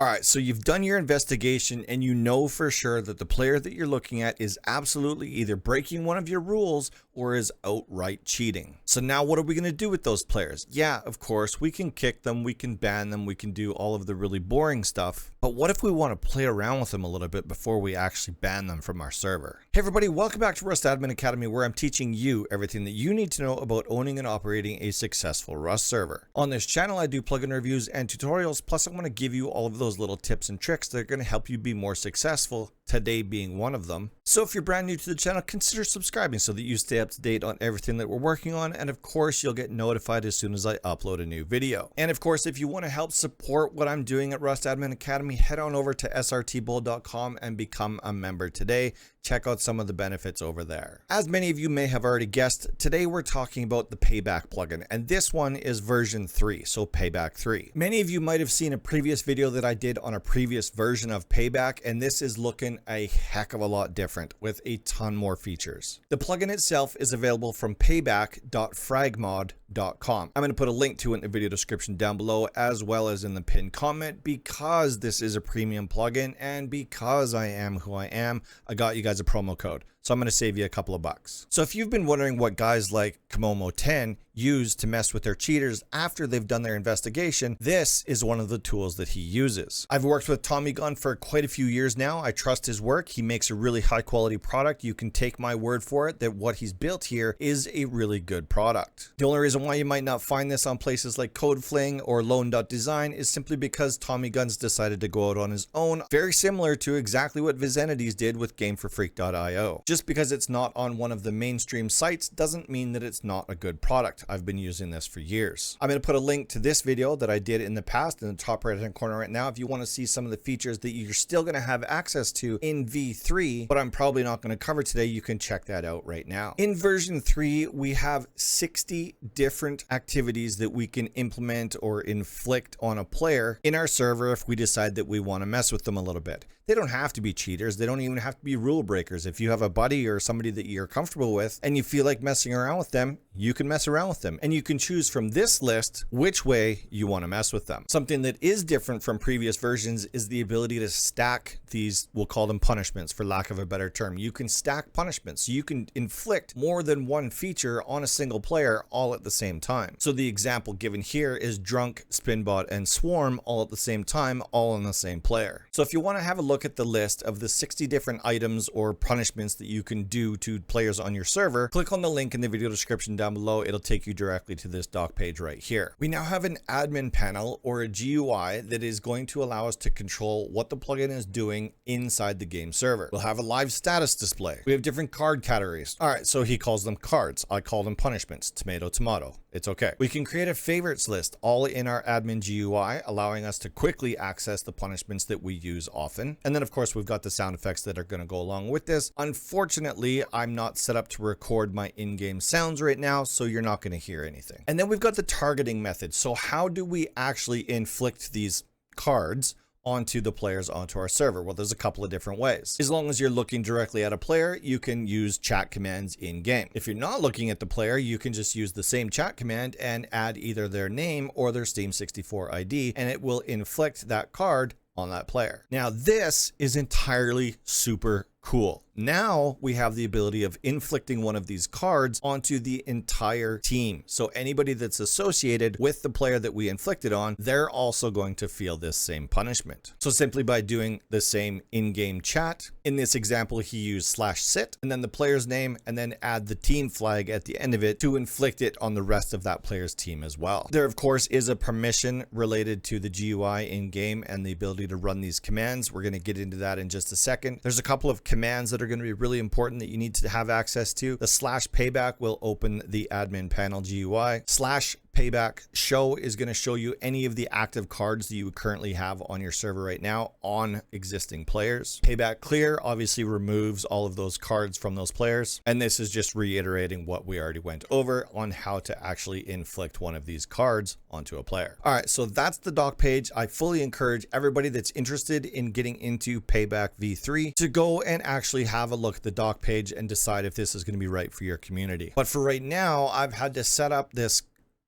All right, so you've done your investigation and you know for sure that the player that you're looking at is absolutely either breaking one of your rules or is outright cheating. So now what are we going to do with those players? Yeah, of course, we can kick them, we can ban them, we can do all of the really boring stuff. But what if we want to play around with them a little bit before we actually ban them from our server? Hey everybody, welcome back to Rust Admin Academy, where I'm teaching you everything that you need to know about owning and operating a successful Rust server. On this channel, I do plugin reviews and tutorials, plus I want to give you all of those little tips and tricks that are going to help you be more successful, today being one of them. So if you're brand new to the channel, consider subscribing so that you stay up to date on everything that we're working on, and of course you'll get notified as soon as I upload a new video. And of course, if you want to help support what I'm doing at Rust Admin Academy, head on over to SRTBULL.com and become a member today. Check out some of the benefits over there. As many of you may have already guessed, today we're talking about the Payback plugin, and this one is version 3, so Payback 3. Many of you might have seen a previous video that I did on a previous version of Payback, and this is looking a heck of a lot different with a ton more features. The plugin itself is available from payback.fragmod.com. I'm going to put a link to it in the video description down below, as well as in the pinned comment, because this is a premium plugin and because I am who I am, I got you guys a promo code. So I'm going to save you a couple of bucks. So if you've been wondering what guys like Komomo10 use to mess with their cheaters after they've done their investigation, this is one of the tools that he uses. I've worked with TOMMYGUN for quite a few years now. I trust his work. He makes a really high quality product. You can take my word for it that what he's built here is a really good product. The only reason why you might not find this on places like CodeFling or Lone.design is simply because TOMMYGUN's decided to go out on his own, very similar to exactly what Vizenities did with GameForFreak.io. Just because it's not on one of the mainstream sites doesn't mean that it's not a good product. I've been using this for years. I'm going to put a link to this video that I did in the past in the top right hand corner right now if you want to see some of the features that you're still going to have access to in V3, but I'm probably not going to cover today. You can check that out right now. In version 3, we have 60 different activities that we can implement or inflict on a player in our server if we decide that we want to mess with them a little bit. They don't have to be cheaters. They don't even have to be rule breakers. If you have a buddy or somebody that you're comfortable with and you feel like messing around with them, you can mess around with them, and you can choose from this list which way you want to mess with them. Something that is different from previous versions is the ability to stack these, we'll call them punishments for lack of a better term. You can stack punishments. So you can inflict more than one feature on a single player all at the same time. So the example given here is Drunk, Spinbot, and Swarm all at the same time, all on the same player. So if you want to have a look at the list of the 60 different items or punishments that you can do to players on your server, click on the link in the video description down below. It'll take you directly to this doc page right here. We now have an admin panel or a GUI that is going to allow us to control what the plugin is doing inside the game server. We'll have a live status display. We have different card categories. All right, so he calls them cards. I call them punishments. Tomato, tomato. It's okay. We can create a favorites list all in our admin GUI, allowing us to quickly access the punishments that we use often. And then of course we've got the sound effects that are going to go along with this. Unfortunately, I'm not set up to record my in-game sounds right now, so you're not going to hear anything. And then we've got the targeting method. So how do we actually inflict these cards onto the players onto our server? Well, there's a couple of different ways. As long as you're looking directly at a player, you can use chat commands in game. If you're not looking at the player, you can just use the same chat command and add either their name or their Steam 64 ID, and it will inflict that card on that player. Now, this is entirely super cool. Now we have the ability of inflicting one of these cards onto the entire team. So anybody that's associated with the player that we inflicted on, they're also going to feel this same punishment. So simply by doing the same in-game chat, in this example, he used /sit and then the player's name and then add the team flag at the end of it to inflict it on the rest of that player's team as well. There, of course, is a permission related to the GUI in-game and the ability to run these commands. We're going to get into that in just a second. There's a couple of commands that are going to be really important that you need to have access to. The /payback will open the admin panel GUI. /payback show is going to show you any of the active cards that you currently have on your server right now on existing players. Payback clear obviously removes all of those cards from those players. And this is just reiterating what we already went over on how to actually inflict one of these cards onto a player. All right, so that's the doc page. I fully encourage everybody that's interested in getting into Payback V3 to go and actually have a look at the doc page and decide if this is going to be right for your community. But for right now, I've had to set up this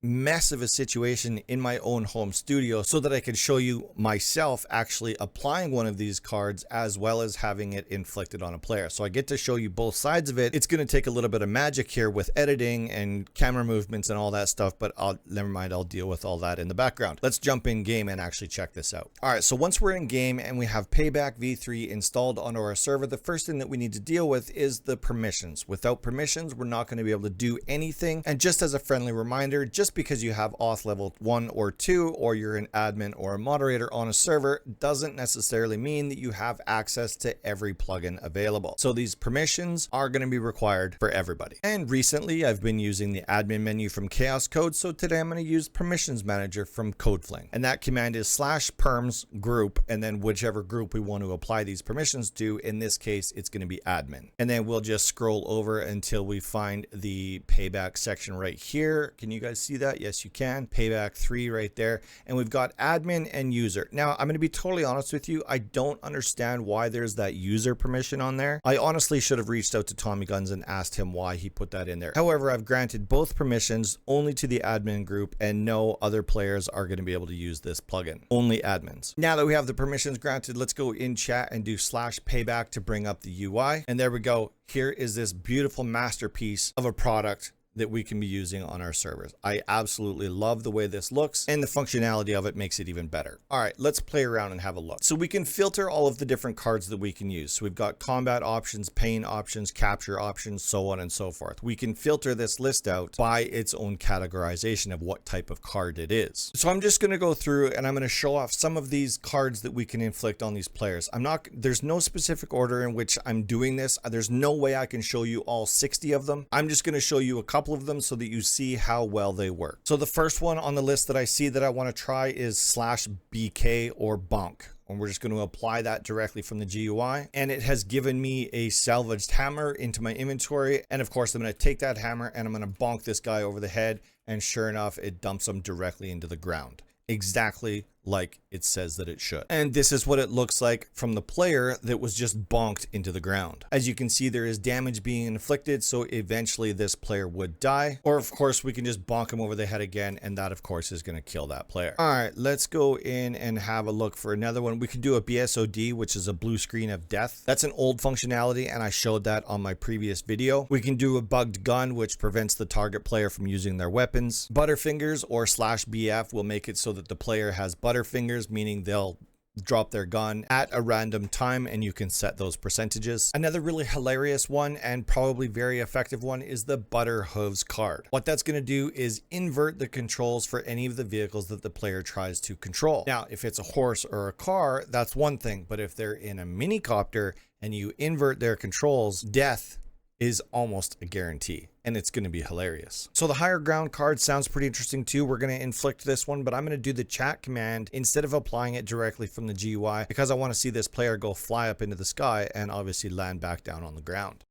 mess of a situation in my own home studio so that I can show you myself actually applying one of these cards as well as having it inflicted on a player. So I get to show you both sides of it. It's going to take a little bit of magic here with editing and camera movements and all that stuff, but never mind, I'll deal with all that in the background. Let's jump in game and actually check this out. All right, so once we're in game and we have Payback v3 installed onto our server, the first thing that we need to deal with is the permissions. Without permissions, we're not going to be able to do anything. And just as a friendly reminder, just because you have auth level 1 or 2, or you're an admin or a moderator on a server, doesn't necessarily mean that you have access to every plugin available. So these permissions are going to be required for everybody. And recently I've been using the admin menu from Chaos Code. So today I'm going to use permissions manager from CodeFling. And that command is /perms group, and then whichever group we want to apply these permissions to. In this case, it's going to be admin. And then we'll just scroll over until we find the Payback section right here. Can you guys see that? Yes, you can. Payback 3 right there. And we've got admin and user. Now, I'm going to be totally honest with you. I don't understand why there's that user permission on there. I honestly should have reached out to TOMMYGUN and asked him why he put that in there. However, I've granted both permissions only to the admin group, and no other players are going to be able to use this plugin. Only admins. Now that we have the permissions granted, let's go in chat and do /payback to bring up the UI. And there we go. Here is this beautiful masterpiece of a product that we can be using on our servers. I absolutely love the way this looks, and the functionality of it makes it even better. All right, let's play around and have a look. So we can filter all of the different cards that we can use. So we've got combat options, pain options, capture options, so on and so forth. We can filter this list out by its own categorization of what type of card it is. So I'm just going to go through and I'm going to show off some of these cards that we can inflict on these players. There's no specific order in which I'm doing this. There's no way I can show you all 60 of them. I'm just going to show you a couple of them so that you see how well they work. So the first one on the list that I see that I want to try is /BK or bonk. And we're just going to apply that directly from the GUI. And it has given me a salvaged hammer into my inventory. And of course, I'm going to take that hammer and I'm going to bonk this guy over the head. And sure enough, it dumps him directly into the ground. Exactly like it says that it should. And this is what it looks like from the player that was just bonked into the ground. As you can see, there is damage being inflicted, so eventually this player would die. Or of course, we can just bonk him over the head again, and that of course is going to kill that player. All right, let's go in and have a look for another one. We can do a BSOD, which is a blue screen of death. That's an old functionality, and I showed that on my previous video. We can do a bugged gun, which prevents the target player from using their weapons. Butterfingers or /BF will make it so that the player has butterfingers, meaning they'll drop their gun at a random time, and you can set those percentages. Another really hilarious one and probably very effective one is the butter hooves card. What that's going to do is invert the controls for any of the vehicles that the player tries to control. Now, if it's a horse or a car, that's one thing, but if they're in a mini copter and you invert their controls, death is almost a guarantee, and it's going to be hilarious. So the higher ground card sounds pretty interesting too. We're going to inflict this one, but I'm going to do the chat command instead of applying it directly from the GUI because I want to see this player go fly up into the sky and obviously land back down on the ground.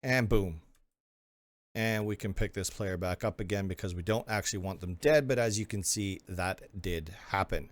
And boom. And we can pick this player back up again because we don't actually want them dead, but as you can see, that did happen.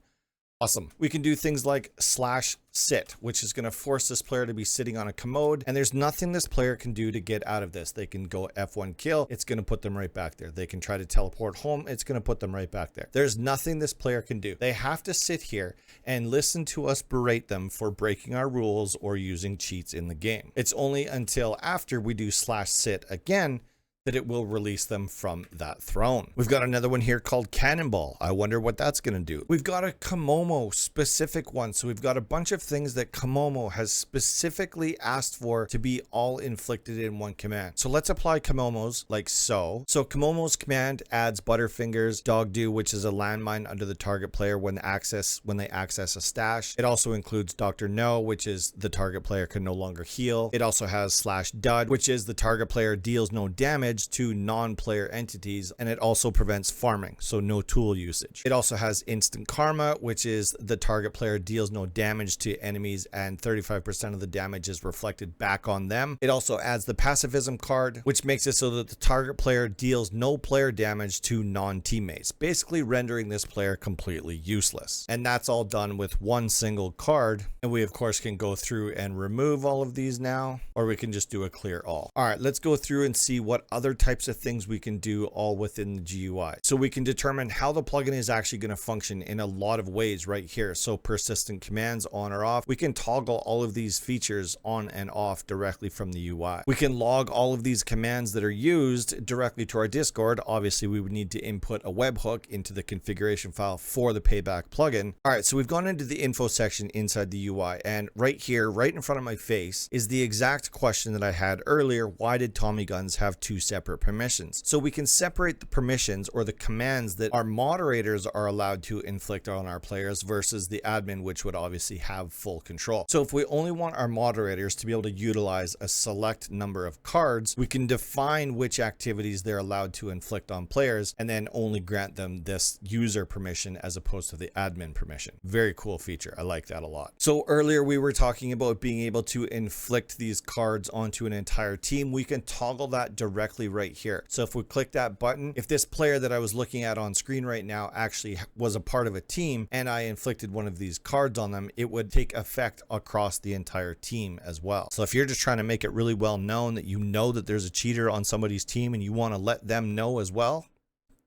Awesome. We can do things like /sit, which is going to force this player to be sitting on a commode. And there's nothing this player can do to get out of this. They can go F1 kill. It's going to put them right back there. They can try to teleport home. It's going to put them right back there. There's nothing this player can do. They have to sit here and listen to us berate them for breaking our rules or using cheats in the game. It's only until after we do /sit again that it will release them from that throne. We've got another one here called Cannonball. I wonder what that's going to do. We've got a Komomo specific one. So we've got a bunch of things that Komomo has specifically asked for to be all inflicted in one command. So let's apply Komomo's like so. So Komomo's command adds Butterfingers, Dog Do, which is a landmine under the target player when they access a stash. It also includes Dr. No, which is the target player can no longer heal. It also has /dud, which is the target player deals no damage to non-player entities, and it also prevents farming, so no tool usage. It also has instant karma, which is the target player deals no damage to enemies and 35% of the damage is reflected back on them. It also adds the pacifism card, which makes it so that the target player deals no player damage to non-teammates, basically rendering this player completely useless. And that's all done with one single card. And we of course can go through and remove all of these now, or we can just do a clear all. All right, let's go through and see what other other types of things we can do all within the GUI. So we can determine how the plugin is actually going to function in a lot of ways right here. So persistent commands on or off. We can toggle all of these features on and off directly from the UI. We can log all of these commands that are used directly to our Discord. Obviously, we would need to input a webhook into the configuration file for the Payback plugin. All right, so we've gone into the info section inside the UI, and right here, right in front of my face, is the exact question that I had earlier. Why did Tommy Guns have two separate permissions? So we can separate the permissions or the commands that our moderators are allowed to inflict on our players versus the admin, which would obviously have full control. So if we only want our moderators to be able to utilize a select number of cards, we can define which activities they're allowed to inflict on players and then only grant them this user permission as opposed to the admin permission. Very cool feature. I like that a lot. So earlier we were talking about being able to inflict these cards onto an entire team. We can toggle that directly right here. So if we click that button, if this player that I was looking at on screen right now actually was a part of a team and I inflicted one of these cards on them, it would take effect across the entire team as well. So if you're just trying to make it really well known that you know that there's a cheater on somebody's team and you want to let them know as well,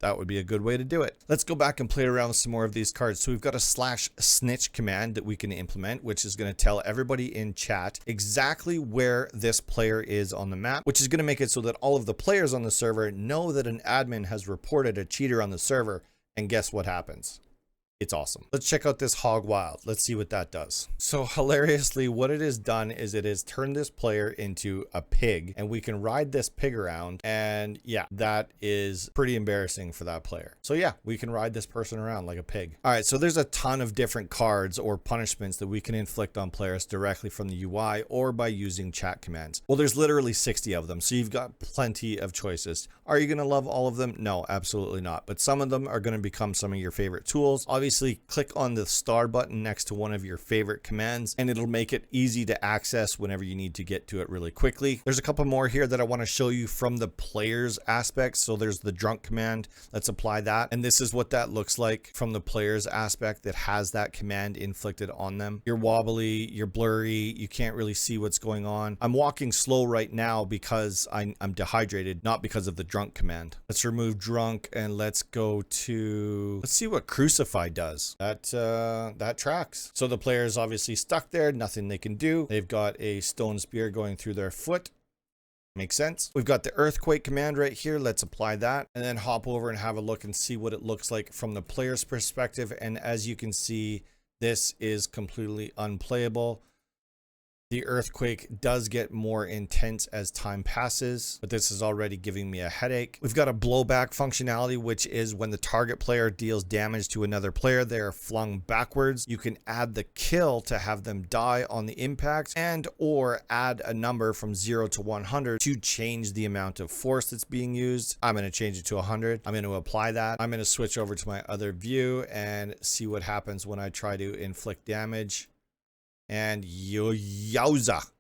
that would be a good way to do it. Let's go back and play around with some more of these cards. So we've got a /snitch command that we can implement, which is going to tell everybody in chat exactly where this player is on the map, which is going to make it so that all of the players on the server know that an admin has reported a cheater on the server. And guess what happens? It's awesome. Let's check out this Hog Wild. Let's see what that does. So hilariously, what it has done is it has turned this player into a pig, and we can ride this pig around. And yeah, that is pretty embarrassing for that player. So yeah, we can ride this person around like a pig. All right, so there's a ton of different cards or punishments that we can inflict on players directly from the UI or by using chat commands. Well, there's literally 60 of them, so you've got plenty of choices. Are you going to love all of them? No, absolutely not. But some of them are going to become some of your favorite tools. Obviously, click on the star button next to one of your favorite commands, and it'll make it easy to access whenever you need to get to it really quickly. There's a couple more here that I want to show you from the player's aspect. So there's the drunk command. Let's apply that. And this is what that looks like from the player's aspect that has that command inflicted on them. You're wobbly, you're blurry, you can't really see what's going on. I'm walking slow right now because I'm dehydrated, not because of the drunk command. Let's remove drunk and let's go to, let's see what crucify does. That tracks. So the player is obviously stuck there, nothing they can do. They've got a stone spear going through their foot. Makes sense. We've got the earthquake command right here. Let's apply that and then hop over and have a look and see what it looks like from the player's perspective. And as you can see, this is completely unplayable. The earthquake does get more intense as time passes, but this is already giving me a headache. We've got a blowback functionality, which is when the target player deals damage to another player, they are flung backwards. You can add the kill to have them die on the impact, and or add a number from 0 to 100 to change the amount of force that's being used. I'm going to change it to 100. I'm going to apply that. I'm going to switch over to my other view and see what happens when I try to inflict damage. And yowza,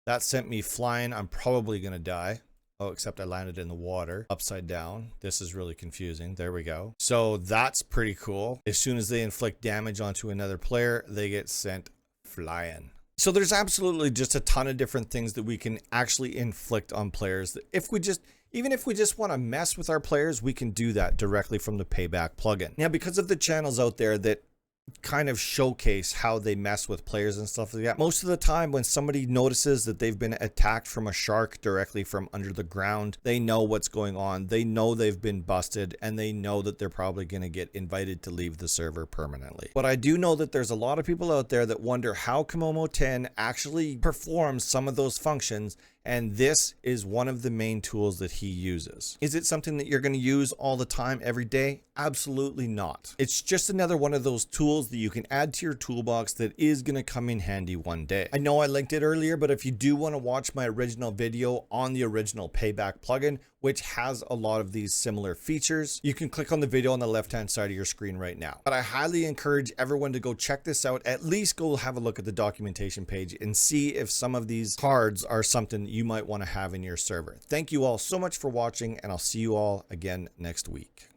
that sent me flying. I'm probably gonna die. Oh, except I landed in the water upside down. This is really confusing. There we go. So that's pretty cool. As soon as they inflict damage onto another player, they get sent flying. So there's absolutely just a ton of different things that we can actually inflict on players. That even if we just want to mess with our players, we can do that directly from the Payback plugin. Now, because of the channels out there that kind of showcase how they mess with players and stuff like that, most of the time when somebody notices that they've been attacked from a shark directly from under the ground, they know what's going on, they know they've been busted, and they know that they're probably going to get invited to leave the server permanently. But I do know that there's a lot of people out there that wonder how Komomo 10 actually performs some of those functions, and this is one of the main tools that he uses. Is it something that you're going to use all the time every day? Absolutely not. It's just another one of those tools that you can add to your toolbox that is going to come in handy one day. I know I linked it earlier, but if you do want to watch my original video on the original Payback plugin, which has a lot of these similar features, you can click on the video on the left-hand side of your screen right now. But I highly encourage everyone to go check this out. At least go have a look at the documentation page and see if some of these cards are something you might want to have in your server. Thank you all so much for watching, and I'll see you all again next week.